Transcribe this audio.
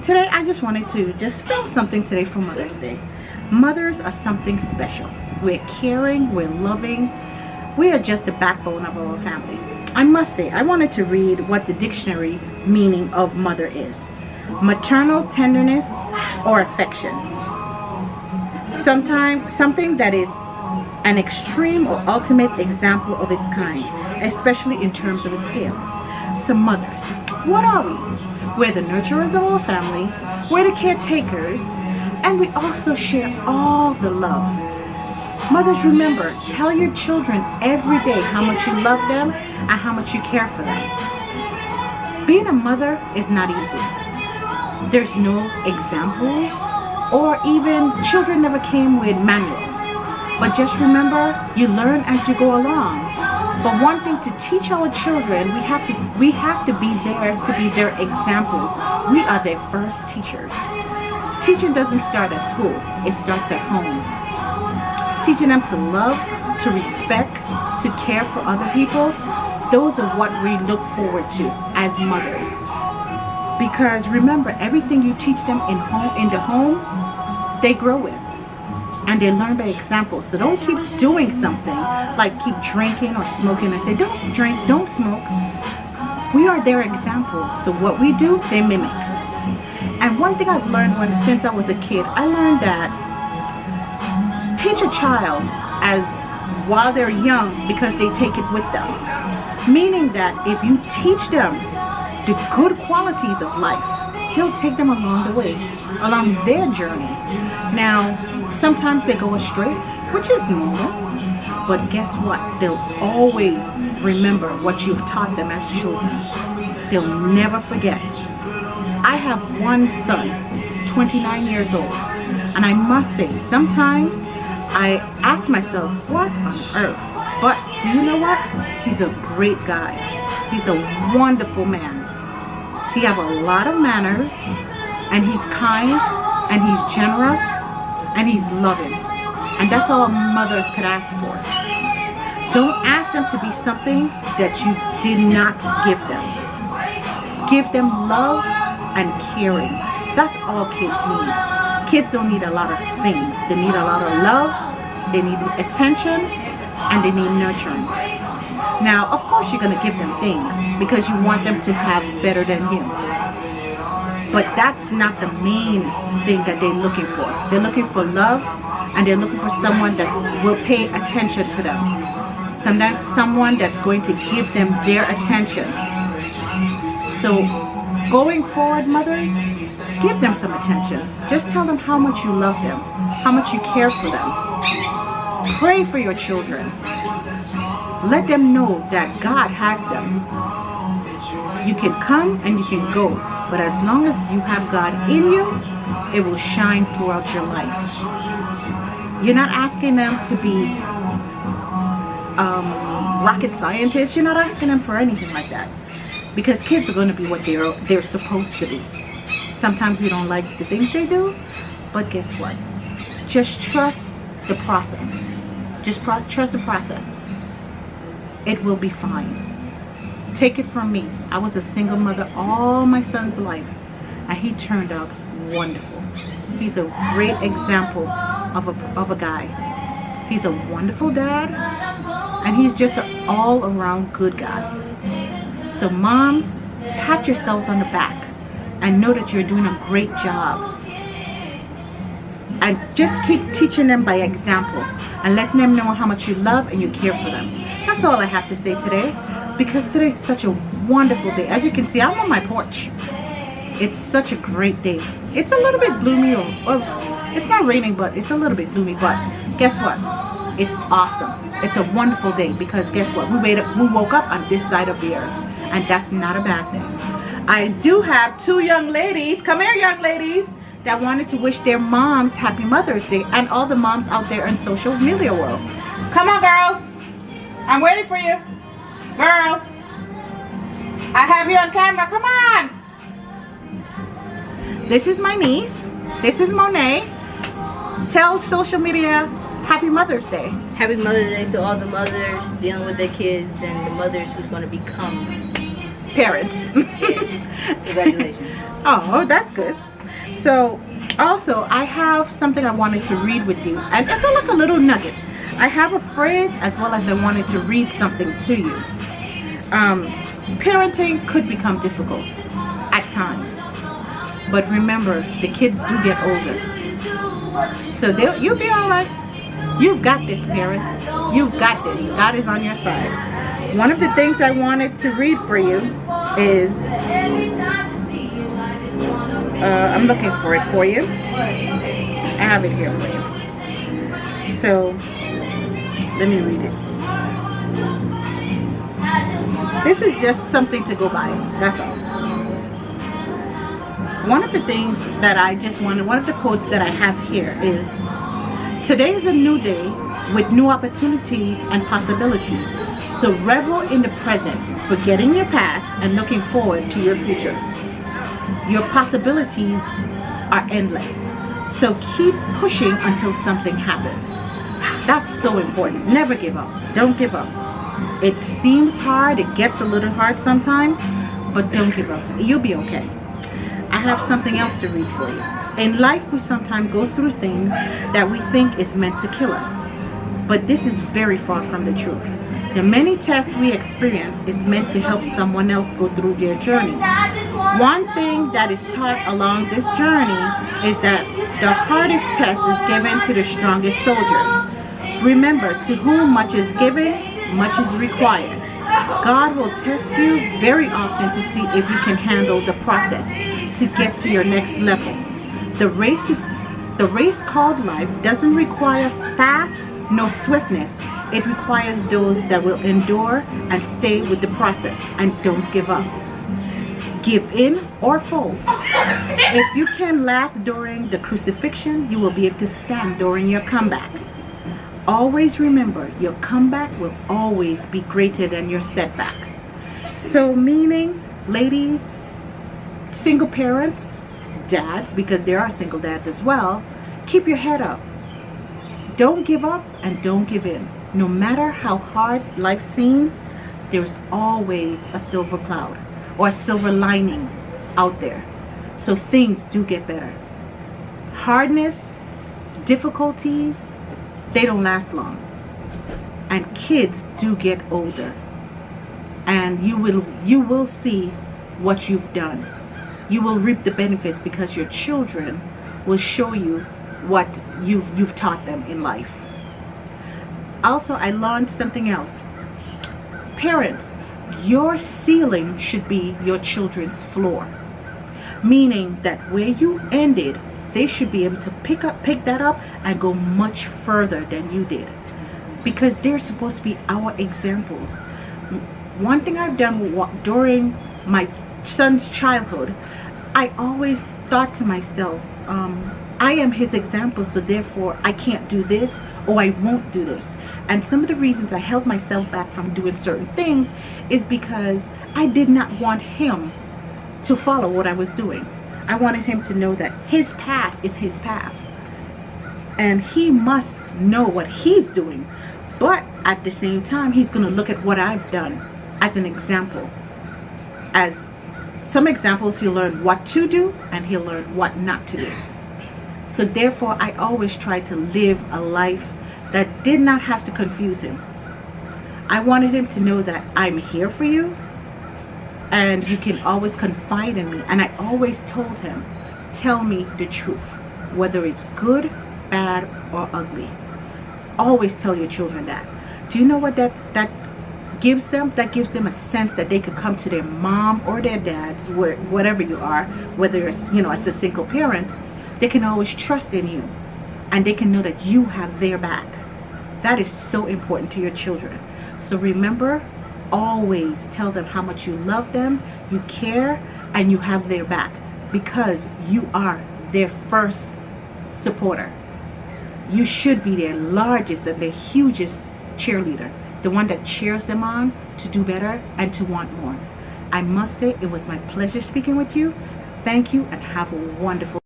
Today I just wanted to just film something today for Mother's Day. Mothers are something special. We're caring, we're loving, we are just the backbone of our families. I must say, I wanted to read what the dictionary meaning of mother is. Maternal tenderness or affection. Something that is an extreme or ultimate example of its kind, especially in terms of a scale. So mothers, what are we? We're the nurturers of our family, we're the caretakers, and we also share all the love. Mothers, remember, tell your children every day how much you love them and how much you care for them. Being a mother is not easy. There's no examples, or even children never came with manuals. But just remember, you learn as you go along. But one thing to teach our children, we have to be there to be their examples. We are their first teachers. Teaching doesn't start at school, it starts at home. Teaching them to love, to respect, to care for other people, those are what we look forward to as mothers. Because remember, everything you teach them in the home, they grow with. And they learn by example. So don't keep doing something like keep drinking or smoking and say, don't drink, don't smoke. We are their examples. So what we do, they mimic. And one thing I've learned since I was a kid, I learned that teach a child as while they're young because they take it with them. Meaning that if you teach them the good qualities of life, they'll take them along the way, along their journey. Now, sometimes they go astray, which is normal, but guess what? They'll always remember what you've taught them as children. They'll never forget. I have one son, 29 years old, and I must say, sometimes I ask myself, what on earth? But do you know what? He's a great guy. He's a wonderful man. He has a lot of manners, and he's kind, and he's generous, and he's loving. And that's all mothers could ask for. Don't ask them to be something that you did not give them. Give them love and caring. That's all kids need. Kids don't need a lot of things. They need a lot of love, they need attention, and they need nurturing. Now, of course you're going to give them things because you want them to have better than you. But that's not the main thing that they're looking for. They're looking for love, and they're looking for someone that will pay attention to them. Someone that's going to give them their attention. So going forward, mothers, give them some attention. Just tell them how much you love them, how much you care for them. Pray for your children. Let them know that God has them. You can come and you can go, but as long as you have God in you, it will shine throughout your life. You're not asking them to be rocket scientists. You're not asking them for anything like that, because kids are going to be what they're supposed to be. Sometimes we don't like the things they do, but guess what? Just trust the process. Just trust the process. It will be fine. Take it from me. I was a single mother all my son's life, and he turned out wonderful. He's a great example of a guy. He's a wonderful dad, and he's just an all-around good guy. So moms, pat yourselves on the back and know that you're doing a great job. And just keep teaching them by example and letting them know how much you love and you care for them. That's all I have to say today, because today's such a wonderful day. As you can see, I'm on my porch. It's such a great day. It's a little bit gloomy, or it's not raining, but it's a little bit gloomy. But guess what? It's awesome. It's a wonderful day, because guess what? We woke up on this side of the earth, and that's not a bad thing. I do have two young ladies, come here young ladies, that wanted to wish their moms happy Mother's Day, and all the moms out there in social media world. Come on girls, I'm waiting for you. Girls, I have you on camera, come on. This is my niece, this is Monet. Tell social media happy Mother's Day. Happy Mother's Day to all the mothers dealing with their kids and the mothers who's going to become. parents. Congratulations. Oh, that's good. So also I have something I wanted to read with you, and it's like a little nugget. I have a phrase as well as I wanted to read something to you. Parenting could become difficult at times, but remember, the kids do get older, so you'll be all right. You've got this, parents. You've got this. God is on your side. One of the things I wanted to read for you is, I'm looking for it for you. I have it here for you. So, let me read it. This is just something to go by. That's all. One of the things that I just wanted, one of the quotes that I have here is, today is a new day with new opportunities and possibilities. So revel in the present, forgetting your past and looking forward to your future. Your possibilities are endless. So keep pushing until something happens. That's so important. Never give up. Don't give up. It seems hard. It gets a little hard sometimes, but don't give up. You'll be okay. I have something else to read for you. In life, we sometimes go through things that we think is meant to kill us, but this is very far from the truth. The many tests we experience is meant to help someone else go through their journey. One thing that is taught along this journey is that the hardest test is given to the strongest soldiers. Remember, to whom much is given, much is required. God will test you very often to see if you can handle the process to get to your next level. The race called life doesn't require fast nor swiftness. It requires those that will endure and stay with the process and don't give up. Give in or fold. If you can last during the crucifixion, you will be able to stand during your comeback. Always remember, your comeback will always be greater than your setback. So meaning, ladies, single parents, dads, because there are single dads as well, keep your head up. Don't give up and don't give in. No matter how hard life seems, there's always a silver cloud or a silver lining out there. So things do get better. Hardness, difficulties, they don't last long. And kids do get older. And you will see what you've done. You will reap the benefits because your children will show you what you've taught them in life. Also, I learned something else. Parents, your ceiling should be your children's floor. Meaning that where you ended, they should be able to pick that up and go much further than you did, because they're supposed to be our examples. One thing I've done during my son's childhood, I always thought to myself, I am his example, so therefore I can't do this or I won't do this. And some of the reasons I held myself back from doing certain things is because I did not want him to follow what I was doing. I wanted him to know that his path is his path. And he must know what he's doing. But at the same time, he's going to look at what I've done as an example. As some examples, he'll learn what to do and he'll learn what not to do. So therefore, I always tried to live a life that did not have to confuse him. I wanted him to know that I'm here for you and you can always confide in me. And I always told him, tell me the truth, whether it's good, bad, or ugly. Always tell your children that. Do you know what that gives them? That gives them a sense that they could come to their mom or their dads, whatever you are, whether it's, as a single parent, they can always trust in you and they can know that you have their back. That is so important to your children. So remember, always tell them how much you love them, you care, and you have their back, because you are their first supporter. You should be their largest and their hugest cheerleader, the one that cheers them on to do better and to want more. I must say, it was my pleasure speaking with you. Thank you and have a wonderful